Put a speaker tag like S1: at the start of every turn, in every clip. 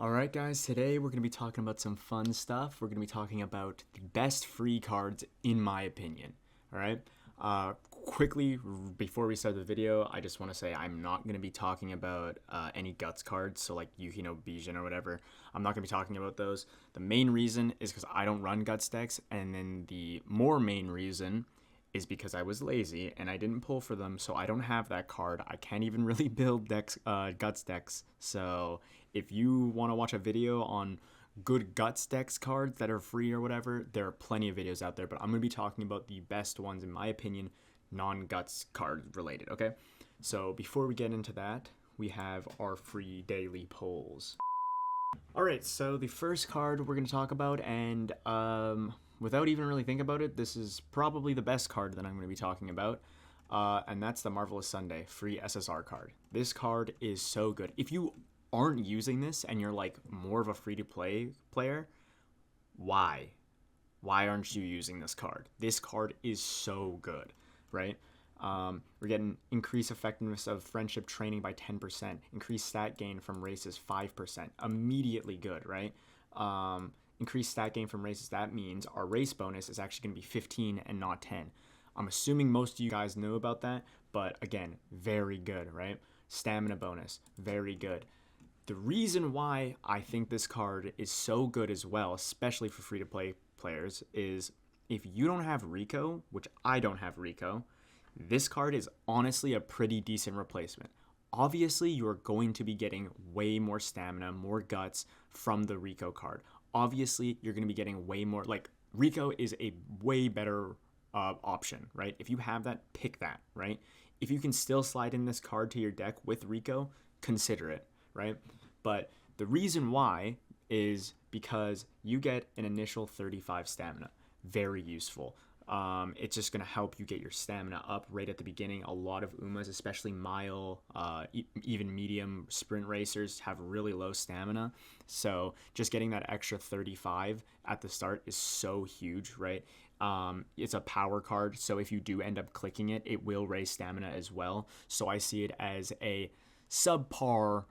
S1: Alright guys, today we're going to be talking about some fun stuff. We're going to be talking about the best free cards in my opinion. Alright, quickly before we start the video, I just want to say I'm not going to be talking about any guts cards, so like Mihono Bourbon or whatever. I'm not going to be talking about those. The main reason is because I don't run guts decks, and then the more main reason is because I was lazy and I didn't pull for them, so I don't have that card. I can't even really build decks, guts decks. So if you want to watch a video on good guts decks cards that are free or whatever, there are plenty of videos out there, but I'm going to be talking about the best ones in my opinion, non-guts card related, okay? So before we get into that, we have our free daily polls. Alright, so the first card we're going to talk about, and without even really thinking about it, this is probably the best card that I'm going to be talking about, and that's the Marvelous Sunday free SSR card. This card is so good. If you aren't using this and you're like more of a free-to-play player, why? Why aren't you using this card? This card is so good, right? We're getting increased effectiveness of friendship training by 10%, increased stat gain from races 5%, immediately good, right? Increased stat gain from races, that means our race bonus is actually going to be 15 and not 10. I'm assuming most of you guys know about that, but again, very good, right? Stamina bonus, very good. The reason why I think this card is so good as well, especially for free-to-play players, is if you don't have Rico, which I don't have Rico, this card is honestly a pretty decent replacement. Obviously, you're going to be getting way more stamina, more guts from the Rico card. Obviously, you're going to be getting way more, like, Rico is a way better option, right? If you have that, pick that, right? If you can still slide in this card to your deck with Rico, consider it, right? But the reason why is because you get an initial 35 stamina. Very useful. It's just going to help you get your stamina up right at the beginning. A lot of Umas, especially mile, even medium sprint racers, have really low stamina. So just getting that extra 35 at the start is so huge, right? It's a power card, so if you do end up clicking it, it will raise stamina as well. So I see it as a subpar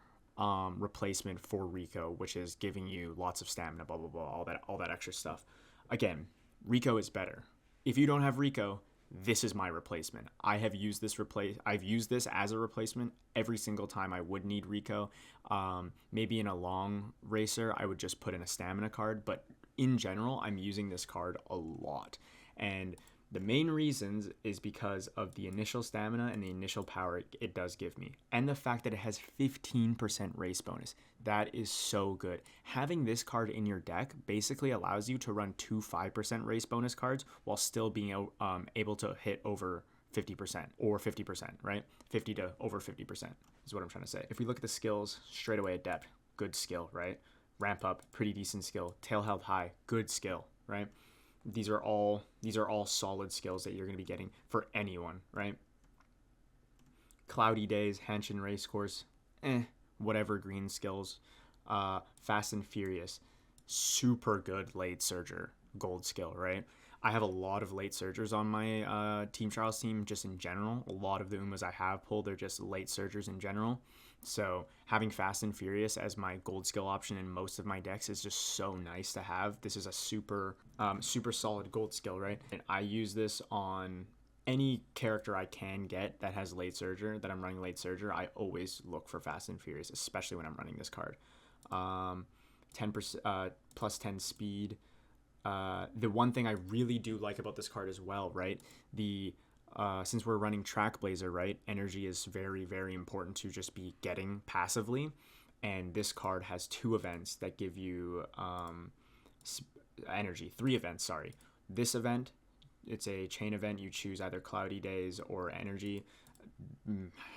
S1: replacement for Rico, which is giving you lots of stamina, blah, blah, blah, all that extra stuff. Again, Rico is better. If you don't have Rico, this is my replacement. I've used this as a replacement every single time I would need Rico. Maybe in a long racer, I would just put in a stamina card, but in general, I'm using this card a lot. And the main reasons is because of the initial stamina and the initial power it does give me. And the fact that it has 15% race bonus. That is so good. Having this card in your deck basically allows you to run 2 5% race bonus cards while still being able to hit over 50% or 50%, right? 50 to over 50% is what I'm trying to say. If we look at the skills straight away at depth, good skill, right? Ramp up, pretty decent skill. Tail held high, good skill, right? These are all solid skills that you're going to be getting for anyone, right? Cloudy Days, Hanshin Racecourse, whatever green skills. Fast and Furious, super good late surger, gold skill, right? I have a lot of late surgers on my Team Trials team just in general. A lot of the Umas I have pulled are just late surgers in general. So having Fast and Furious as my gold skill option in most of my decks is just so nice to have. This is a super solid gold skill, right? And I use this on any character I can get that has late surger, that I'm running late surger. I always look for Fast and Furious, especially when I'm running this card. 10% plus 10 speed. The one thing I really do like about this card as well, right? Since we're running TrackBlazer, right? Energy is very, very important to just be getting passively. And this card has 2 events that give you energy. 3 events, sorry. This event, it's a chain event. You choose either Cloudy Days or Energy.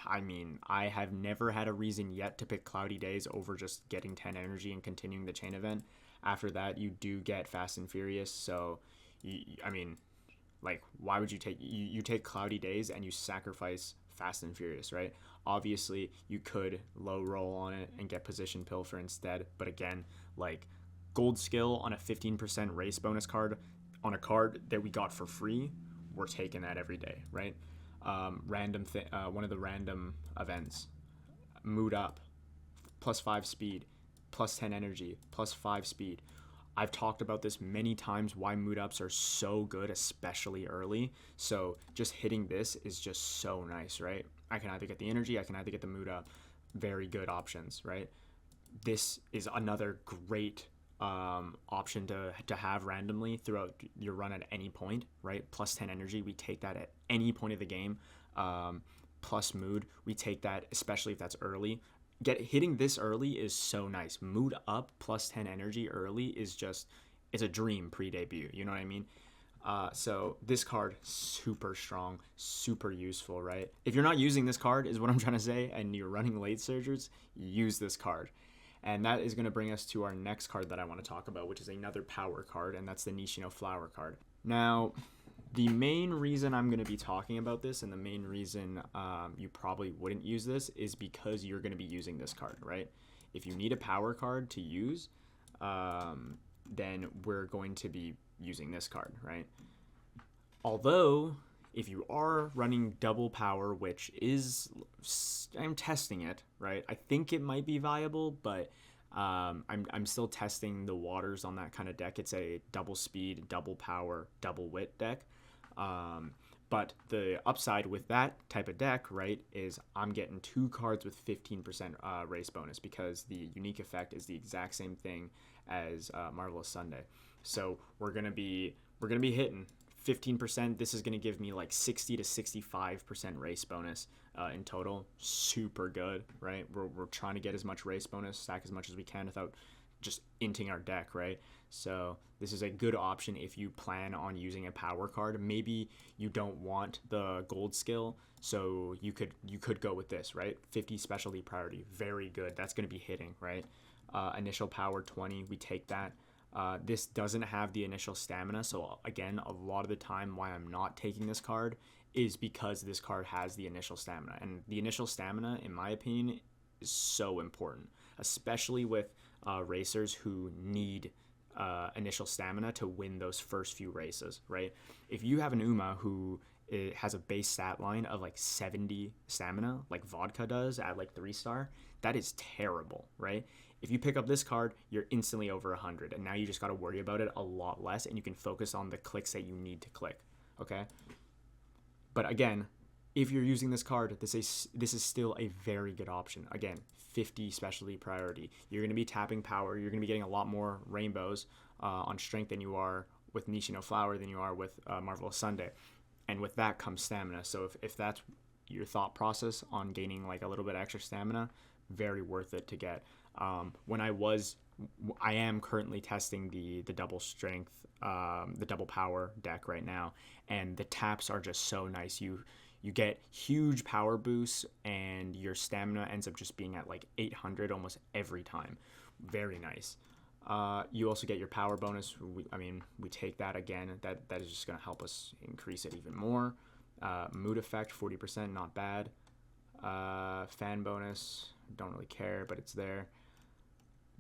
S1: I mean, I have never had a reason yet to pick Cloudy Days over just getting 10 energy and continuing the chain event. After that, you do get Fast and Furious. So, I mean, like, why would you take Cloudy Days and you sacrifice Fast and Furious, right? Obviously, you could low roll on it and get Position Pilfer instead. But again, like, gold skill on a 15% race bonus card on a card that we got for free, we're taking that every day, right? One of the random events, Mood Up, +5 speed, plus 10 energy, plus 5 speed. I've talked about this many times, why mood ups are so good, especially early. So just hitting this is just so nice, right? I can either get the energy, I can either get the mood up. Very good options, right? This is another great option to have randomly throughout your run at any point, right? Plus 10 energy, we take that at any point of the game. Plus mood, we take that, especially if that's early. Hitting this early is so nice. Mood up plus 10 energy early is a dream pre-debut. You know what I mean? So this card, super strong, super useful, right? If you're not using this card, is what I'm trying to say, and you're running late surgers, use this card. And that is going to bring us to our next card that I want to talk about, which is another power card, and that's the Nishino Flower card. Now, the main reason I'm going to be talking about this, and the main reason you probably wouldn't use this, is because you're going to be using this card, right? If you need a power card to use, then we're going to be using this card, right? Although, if you are running double power, which is, I'm testing it, right? I think it might be viable, but I'm still testing the waters on that kind of deck. It's a double speed, double power, double wit deck. But the upside with that type of deck, right, is I'm getting 2 cards with 15% race bonus, because the unique effect is the exact same thing as Marvelous Sunday. So we're gonna be hitting 15%. This is gonna give me like 60 to 65% race bonus in total. Super good, right? We're trying to get as much race bonus, stack as much as we can without just inting our deck, right? So this is a good option if you plan on using a power card. Maybe you don't want the gold skill, so you could go with this, right? 50 specialty priority, very good. That's going to be hitting, right? Initial power 20, we take that. This doesn't have the initial stamina, so again, a lot of the time why I'm not taking this card is because this card has the initial stamina, and the initial stamina, in my opinion, is so important, especially with racers who need initial stamina to win those first few races, right? If you have an Uma who has a base stat line of like 70 stamina, like Vodka does at like 3-star, that is terrible, right? If you pick up this card, you're instantly over 100, and now you just got to worry about it a lot less, and you can focus on the clicks that you need to click, okay? But again, if you're using this card, this is still a very good option. Again, 50 specialty priority. You're going to be tapping power. You're going to be getting a lot more rainbows on strength than you are with Nishino Flower than you are with Marvelous Sunday. And with that comes stamina. So if that's your thought process on gaining like a little bit extra stamina, very worth it to get. I am currently testing the double strength, the double power deck right now, and the taps are just so nice. You get huge power boosts, and your stamina ends up just being at like 800 almost every time. Very nice. You also get your power bonus. We take that again. That is just going to help us increase it even more. Mood effect, 40%, not bad. Fan bonus, don't really care, but it's there.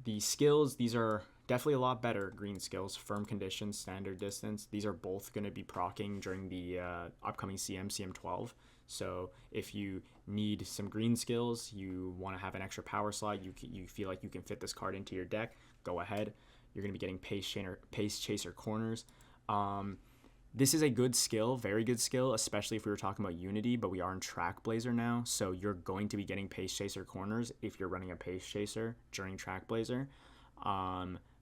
S1: The skills, these are definitely a lot better. Green skills, firm conditions, standard distance. These are both going to be proccing during the upcoming CM12. So if you need some green skills, you want to have an extra power slot, you feel like you can fit this card into your deck, go ahead. You're going to be getting pace chaser corners. This is a good skill, very good skill, especially if we were talking about Unity, but we are in TrackBlazer now, so you're going to be getting pace chaser corners if you're running a pace chaser during TrackBlazer.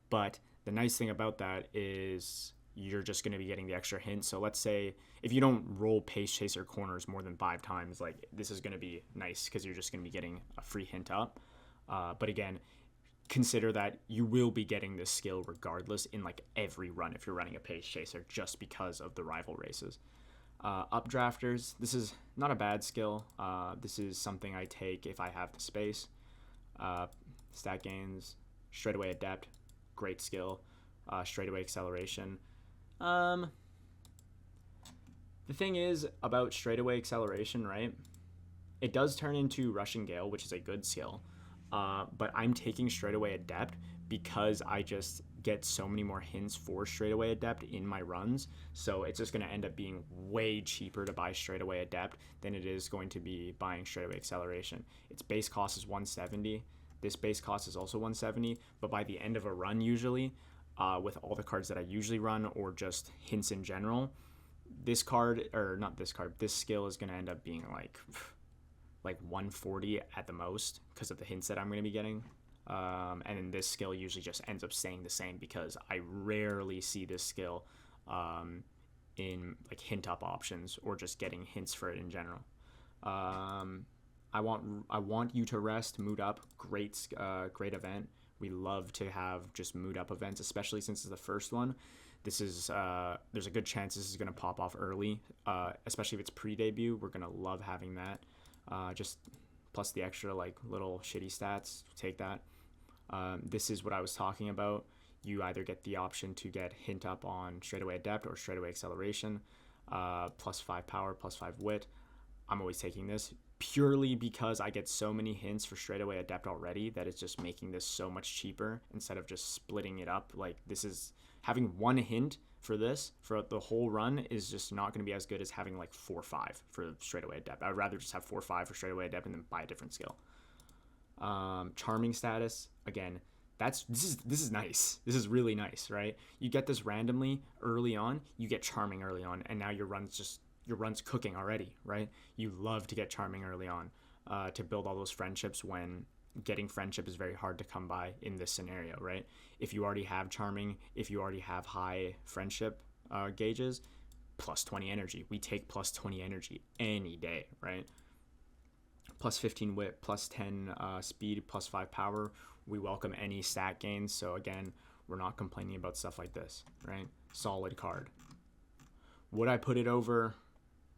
S1: But the nice thing about that is you're just going to be getting the extra hint. So let's say if you don't roll pace chaser corners more than 5 times, like this is going to be nice because you're just going to be getting a free hint up. But again, consider that you will be getting this skill regardless in like every run if you're running a pace chaser, just because of the rival races. Updrafters, this is not a bad skill. This is something I take if I have the space. Stat gains, straightaway adept, great skill. Straightaway acceleration. The thing is about straightaway acceleration, right? It does turn into Rushing Gale, which is a good skill. But I'm taking straightaway adept because I just get so many more hints for straightaway adept in my runs. So it's just going to end up being way cheaper to buy straightaway adept than it is going to be buying straightaway acceleration. Its base cost is 170. This base cost is also 170, but by the end of a run usually, with all the cards that I usually run or just hints in general, this card, or not this card, this skill is going to end up being like 140 at the most because of the hints that I'm going to be getting. And then this skill usually just ends up staying the same because I rarely see this skill in like hint up options or just getting hints for it in general. I want you to rest, mood up, great event. We love to have just mood up events, especially since it's the first one. This is there's a good chance this is going to pop off early, especially if it's pre-debut. We're going to love having that. Just plus the extra like little shitty stats, take that. This is what I was talking about. You either get the option to get hint up on straightaway adept or straightaway acceleration, plus 5 power, plus 5 wit. I'm always taking this purely because I get so many hints for straightaway adept already that it's just making this so much cheaper instead of just splitting it up. Like this is having one hint for this for the whole run is just not going to be as good as having like 4 or 5 for straightaway adept. I'd rather just have 4 or 5 for straightaway adept and then buy a different skill. Charming status, again, this is nice. This is really nice, right? You get this randomly early on, you get charming early on, and now your run's cooking already, right? You love to get charming early on to build all those friendships when getting friendship is very hard to come by in this scenario, right? If you already have charming, if you already have high friendship gauges, plus 20 energy. We take plus 20 energy any day, right? Plus 15 wit, plus 10 speed, plus 5 power. We welcome any stat gains. So again, we're not complaining about stuff like this, right? Solid card. Would I put it over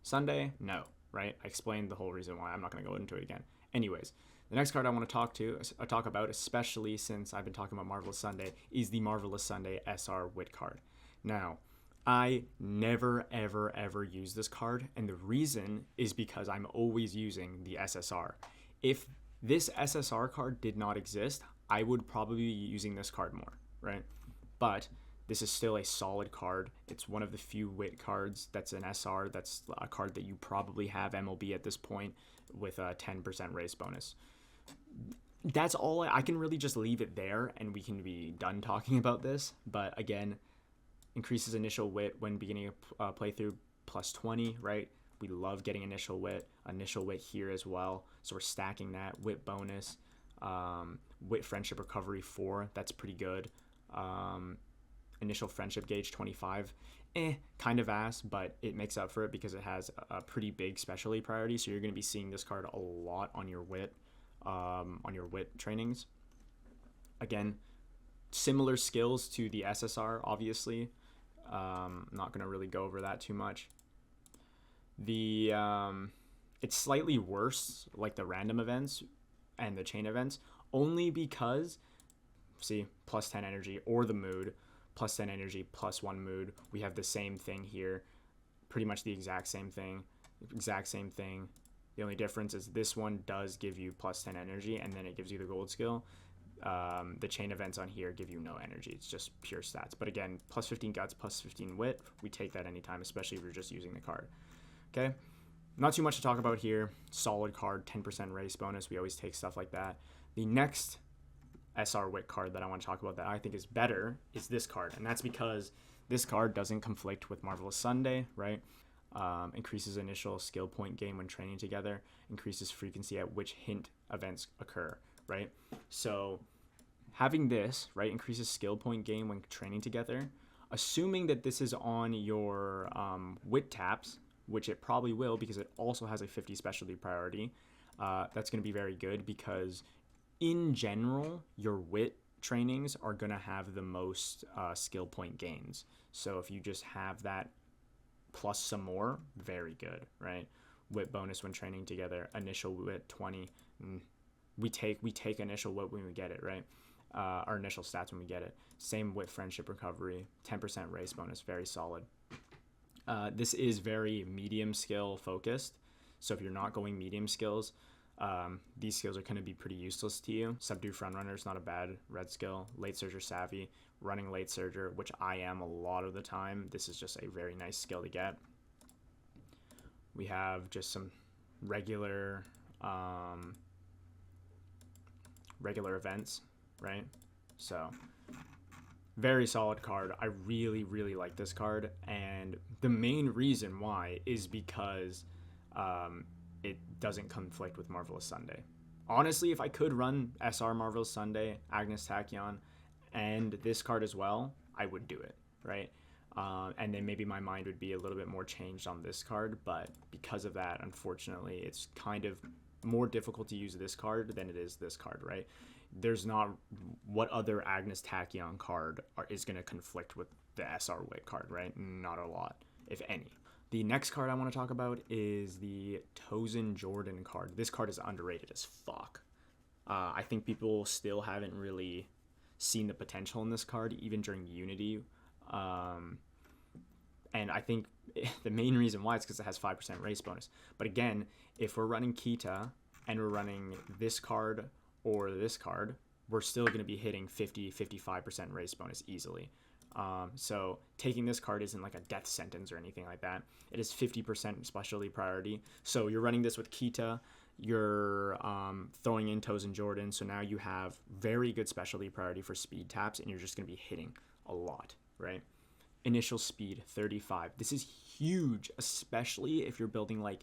S1: Sunday? No, right? I explained the whole reason why. I'm not going to go into it again. Anyways, the next card I want to talk about, especially since I've been talking about Marvelous Sunday, is the Marvelous Sunday SR Wit card. Now, I never, ever, ever use this card, and the reason is because I'm always using the SSR. If this SSR card did not exist, I would probably be using this card more, right? But this is still a solid card. It's one of the few wit cards that's an SR. That's a card that you probably have MLB at this point with a 10% race bonus. That's all. I can really just leave it there and we can be done talking about this. But again, increases initial wit when beginning a playthrough plus 20, right? We love getting initial wit here as well. So we're stacking that. Wit bonus, wit friendship recovery 4. That's pretty good. Initial friendship gauge 25, kind of ass, but it makes up for it because it has a pretty big specialty priority. So you're going to be seeing this card a lot on your wit trainings. Again, similar skills to the SSR, obviously. I'm not going to really go over that too much. It's slightly worse, like the random events and the chain events, only because, see, plus 10 energy or the mood. Plus 10 energy, plus 1 mood. We have the same thing here. Pretty much the exact same thing. The only difference is this one does give you plus 10 energy, and then it gives you the gold skill. The chain events on here give you no energy. It's just pure stats. But again, plus 15 guts, plus 15 wit. We take that anytime, especially if you're just using the card. Okay? Not too much to talk about here. Solid card, 10% race bonus. We always take stuff like that. The next SR Wit card that I want to talk about that I think is better is this card, and that's because this card doesn't conflict with Marvelous Sunday, right? Increases initial skill point gain when training together, increases frequency at which hint events occur, right? So having this, right, increases skill point gain when training together, assuming that this is on your wit taps, which it probably will because it also has a 50 specialty priority. That's going to be very good because in general, your wit trainings are going to have the most skill point gains. So if you just have that plus some more, very good, right? Wit bonus when training together, initial wit 20. We take initial wit when we get it, right? Our initial stats when we get it. Same wit friendship recovery, 10% race bonus, very solid. This is very medium skill focused. So if you're not going medium skills, these skills are going to be pretty useless to you. Subdue Frontrunner is not a bad red skill. Late Surger Savvy, running Late Surger, which I am a lot of the time. This is just a very nice skill to get. We have just some regular regular events, right? So very solid card. I really, really like this card, and the main reason why is because it doesn't conflict with Marvelous Sunday. Honestly, if I could run SR Marvelous Sunday, Agnes Tachyon, and this card as well, I would do it, right? And then maybe my mind would be a little bit more changed on this card, but because of that, unfortunately, it's kind of more difficult to use this card than it is this card, right? There's not what other Agnes Tachyon card is going to conflict with the SR Wit card, right? Not a lot, if any. The next card I want to talk about is the Tosen Jordan card. This card is underrated as fuck. I think people still haven't really seen the potential in this card, even during Unity. And I think the main reason why is because it has 5% race bonus. But again, if we're running Kita and we're running this card or this card, we're still going to be hitting 50-55% race bonus easily. So taking this card isn't like a death sentence or anything like that. It is 50% specialty priority. So you're running this with Kita, you're throwing in Tosen Jordan, so now you have very good specialty priority for speed taps, and you're just going to be hitting a lot, right? Initial speed 35. This is huge, especially if you're building like,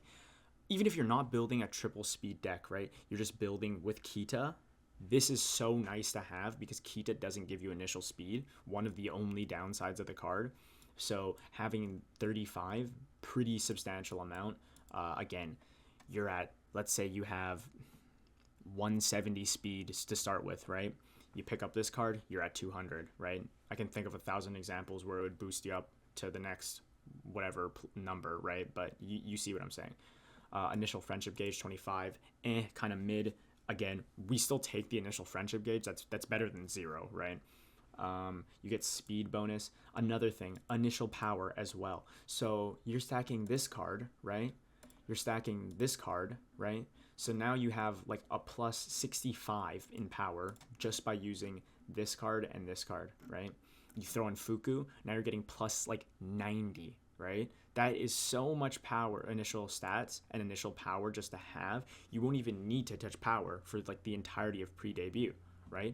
S1: even if you're not building a triple speed deck, right? You're just building with Kita. This is so nice to have because Kita doesn't give you initial speed, one of the only downsides of the card. So having 35, pretty substantial amount. Again, you're at, let's say you have 170 speed to start with, right? You pick up this card, you're at 200, right? I can think of 1,000 examples where it would boost you up to the next whatever number, right? But you see what I'm saying. Initial friendship gauge 25, kind of mid. Again, we still take the initial friendship gauge. That's better than 0, right? You get speed bonus. Another thing, initial power as well. So you're stacking this card, right? You're stacking this card, right? So now you have like a plus 65 in power just by using this card and this card, right? You throw in Fuku, now you're getting plus like 90, right? That is so much power, initial stats and initial power just to have. You won't even need to touch power for like the entirety of pre-debut, right?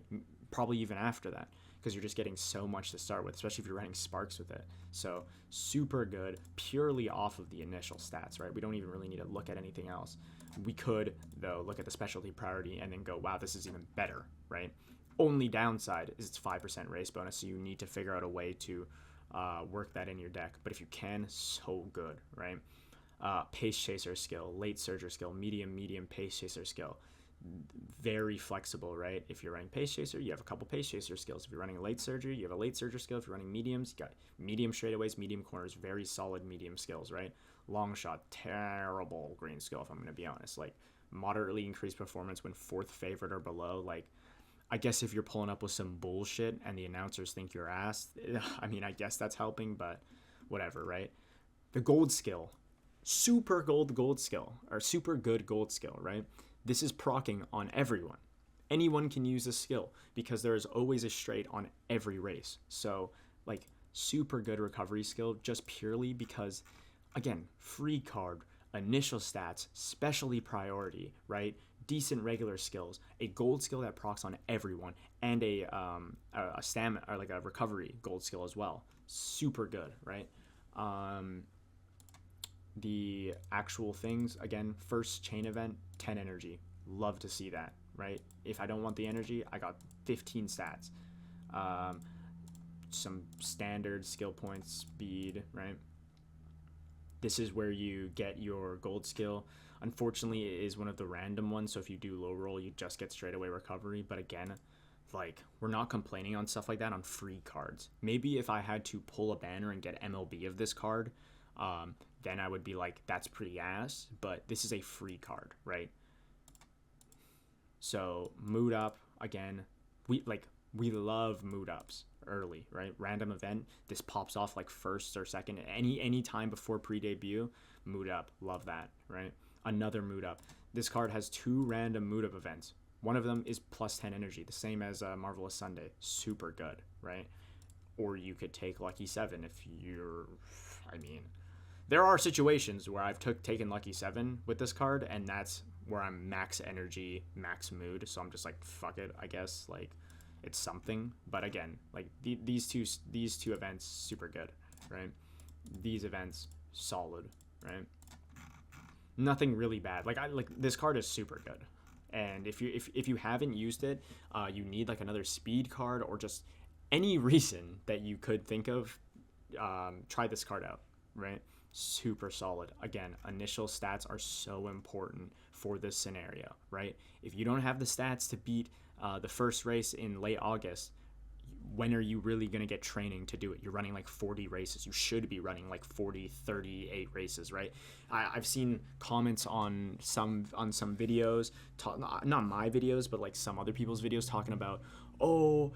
S1: Probably even after that, because you're just getting so much to start with, especially if you're running Sparks with it. So super good, purely off of the initial stats, right? We don't even really need to look at anything else. We could, though, look at the specialty priority and then go, wow, this is even better, right? Only downside is it's 5% race bonus, so you need to figure out a way to work that in your deck. But if you can, so good, right? Pace Chaser skill, late Surger skill, medium Pace Chaser skill. Very flexible, right? If you're running Pace Chaser, you have a couple Pace Chaser skills. If you're running a late Surger, you have a late Surger skill. If you're running mediums, you got medium straightaways, medium corners, very solid medium skills, right? Long shot, terrible green skill, if I'm going to be honest. Like, moderately increased performance when 4th favorite or below. Like, I guess if you're pulling up with some bullshit and the announcers think you're ass, I mean, I guess that's helping, but whatever, right? The gold skill, super gold skill, or super good gold skill, right? This is proccing on everyone. Anyone can use this skill because there is always a straight on every race. So, like, super good recovery skill just purely because, again, free card, initial stats, specialty priority, right? Decent regular skills, a gold skill that procs on everyone, and a stamina or like a recovery gold skill as well. Super good, right? The actual things, again, first chain event, 10 energy. Love to see that, right? If I don't want the energy, I got 15 stats. Some standard skill points, speed, right? This is where you get your gold skill. Unfortunately, it is one of the random ones, so if you do low roll, you just get straightaway recovery. But again, like, we're not complaining on stuff like that on free cards. Maybe if I had to pull a banner and get MLB of this card, then I would be like, that's pretty ass, but this is a free card, right? So mood up, again, we love mood ups early, right? Random event, this pops off like first or second, any time before pre-debut, mood up, love that, right? Another mood up. This card has 2 random mood up events. One of them is plus 10 energy, the same as Marvelous Sunday, super good, right? Or you could take Lucky 7 if you're, I mean, there are situations where I've taken Lucky 7 with this card, and that's where I'm max energy, max mood. So I'm just like, fuck it, I guess. Like, it's something. But again, like these two events, super good, right? These events, solid, right? Nothing really bad. Like this card is super good. And if you haven't used it, you need like another speed card or just any reason that you could think of, try this card out, right? Super solid. Again, initial stats are so important for this scenario, right? If you don't have the stats to beat the first race in late August, when are you really going to get training to do it? You're running like 40 races. You should be running like 40, 38 races, right? I've seen comments on some videos, not my videos, but like some other people's videos talking about, oh,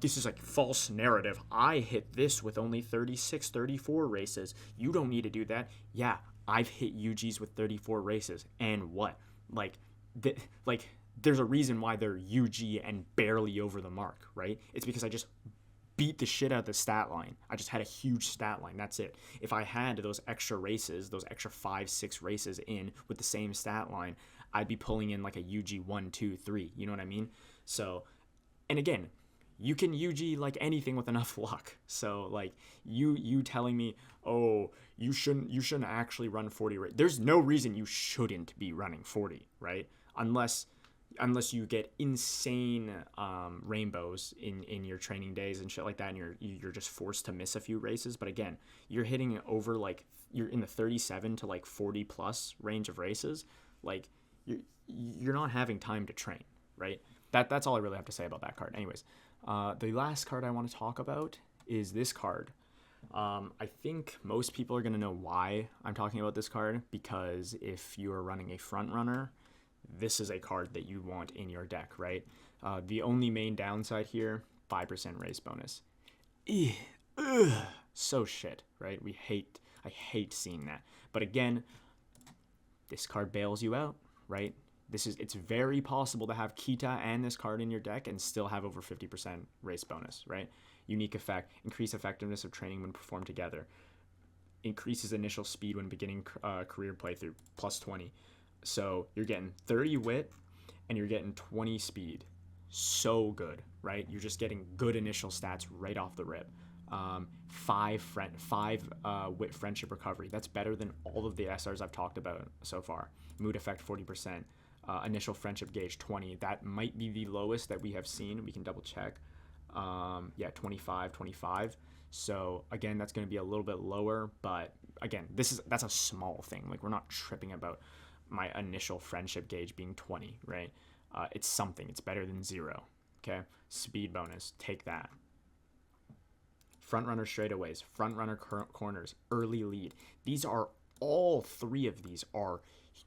S1: this is like false narrative. I hit this with only 36, 34 races. You don't need to do that. Yeah, I've hit UGs with 34 races. And what? There's a reason why they're UG and barely over the mark, right? It's because I just beat the shit out of the stat line. I just had a huge stat line. That's it. If I had those extra races, those extra 5-6 races in with the same stat line, I'd be pulling in like a UG 1, 2, 3. You know what I mean? So, and again, you can UG like anything with enough luck. So like you telling me, oh, you shouldn't actually run 40. There's no reason you shouldn't be running 40, right? Unless you get insane rainbows in your training days and shit like that, and you're just forced to miss a few races. But again, you're hitting over like you're in the 37 to like 40 plus range of races. Like you're not having time to train, right? That's all I really have to say about that card. Anyways, the last card I want to talk about is this card. I think most people are gonna know why I'm talking about this card, because if you are running a front runner, this is a card that you want in your deck, right? The only main downside here, 5% race bonus. So shit, right? I hate seeing that. But again, this card bails you out, right? It's very possible to have Kita and this card in your deck and still have over 50% race bonus, right? Unique effect, increase effectiveness of training when performed together. Increases initial speed when beginning career playthrough, plus 20. So you're getting 30 wit and you're getting 20 speed. So good, right? You're just getting good initial stats right off the rip. 5 wit friendship recovery. That's better than all of the SRs I've talked about so far. Mood effect 40%. Initial friendship gauge 20. That might be the lowest that we have seen. We can double check. 25. So again, that's going to be a little bit lower, but again, that's a small thing. Like, we're not tripping about my initial friendship gauge being 20, right? It's something. It's better than 0. Okay, speed bonus, take that. Front runner straightaways, front runner corners, early lead. All 3 of these are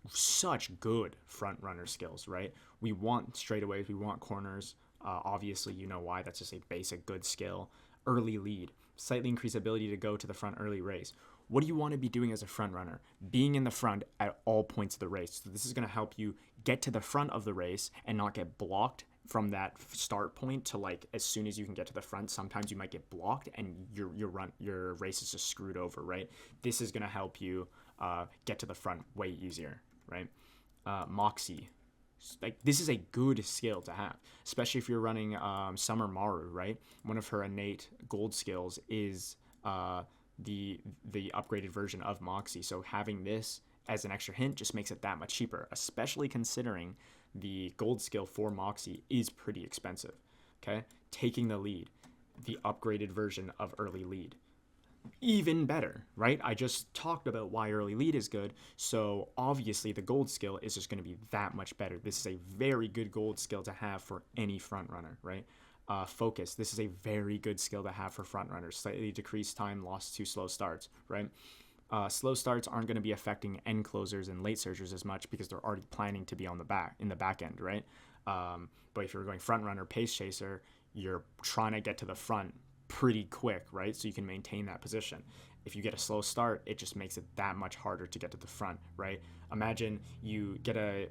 S1: such good front runner skills, right? We want straightaways, we want corners. Obviously, you know why. That's just a basic good skill. Early lead, slightly increased ability to go to the front early race. What do you want to be doing as a front runner? Being in the front at all points of the race. So this is going to help you get to the front of the race and not get blocked from that start point to like as soon as you can get to the front. Sometimes you might get blocked and your race is just screwed over, right? This is going to help you get to the front way easier, right? Moxie. Like, this is a good skill to have, especially if you're running Summer Maru, right? One of her innate gold skills is the upgraded version of Moxie. So having this as an extra hint just makes it that much cheaper, especially considering the gold skill for Moxie is pretty expensive. Okay, taking the lead, the upgraded version of early lead, even better, right? I just talked about why early lead is good, so obviously the gold skill is just going to be that much better. This is a very good gold skill to have for any front runner, right? Focus, this is a very good skill to have for front runners. Slightly decreased time lost to slow starts, right? Slow starts aren't going to be affecting end closers and late surgers as much because they're already planning to be in the back end, right? But if you're going front runner, pace chaser, you're trying to get to the front pretty quick, right? So you can maintain that position. If you get a slow start, it just makes it that much harder to get to the front, right? Imagine you get a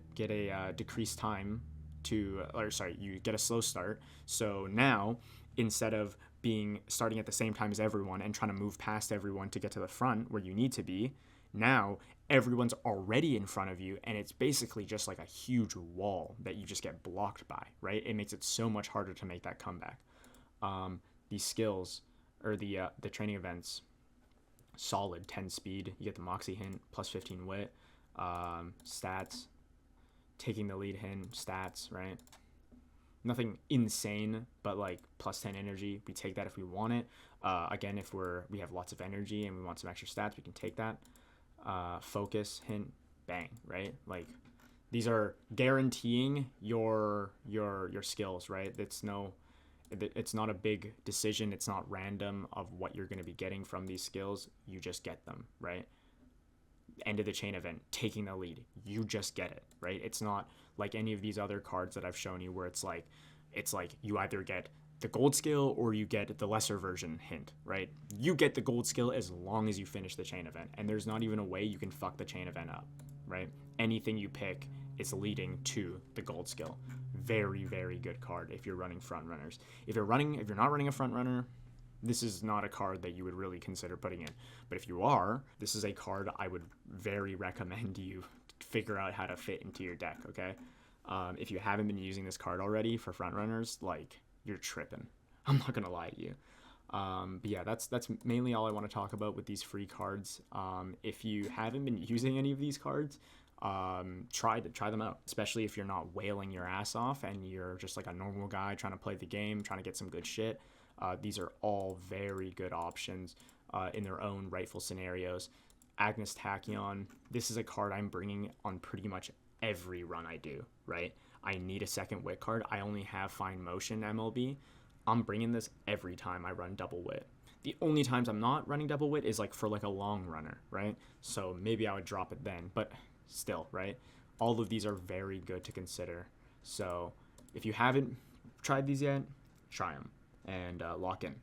S1: decreased time you get a slow start. So now, instead of starting at the same time as everyone and trying to move past everyone to get to the front where you need to be, now everyone's already in front of you, and it's basically just like a huge wall that you just get blocked by, right? It makes it so much harder to make that comeback. These skills, or the training events, solid 10 speed. You get the Moxie hint, plus 15 wit, stats, taking the lead hint, stats, right? Nothing insane, but like plus 10 energy. We take that if we want it. Again, if we have lots of energy and we want some extra stats, we can take that. Focus, hint, bang, right? Like, these are guaranteeing your skills, right? It's not a big decision. It's not random of what you're going to be getting from these skills. You just get them, right? End of the chain event, taking the lead, you just get it, right? It's not like any of these other cards that I've shown you where it's like you either get the gold skill or you get the lesser version hint, right? You get the gold skill as long as you finish the chain event, and there's not even a way you can fuck the chain event up, right? Anything you pick is leading to the gold skill. Very, very good card if you're running front runners. If you're not running a front runner, this is not a card that you would really consider putting in. But if you are, this is a card I would very recommend you figure out how to fit into your deck, okay? If you haven't been using this card already for front runners, like, you're tripping. I'm not gonna lie to you. But yeah, that's mainly all I want to talk about with these free cards. If you haven't been using any of these cards, try them out, especially if you're not wailing your ass off and you're just like a normal guy trying to play the game, trying to get some good shit. These are all very good options in their own rightful scenarios. Agnes Tachyon, this is a card I'm bringing on pretty much every run I do, right? I need a second wit card. I only have Fine Motion MLB. I'm bringing this every time I run double wit. The only times I'm not running double wit is like for like a long runner, right? So maybe I would drop it then, but still, right? All of these are very good to consider. So if you haven't tried these yet, try them and lock in.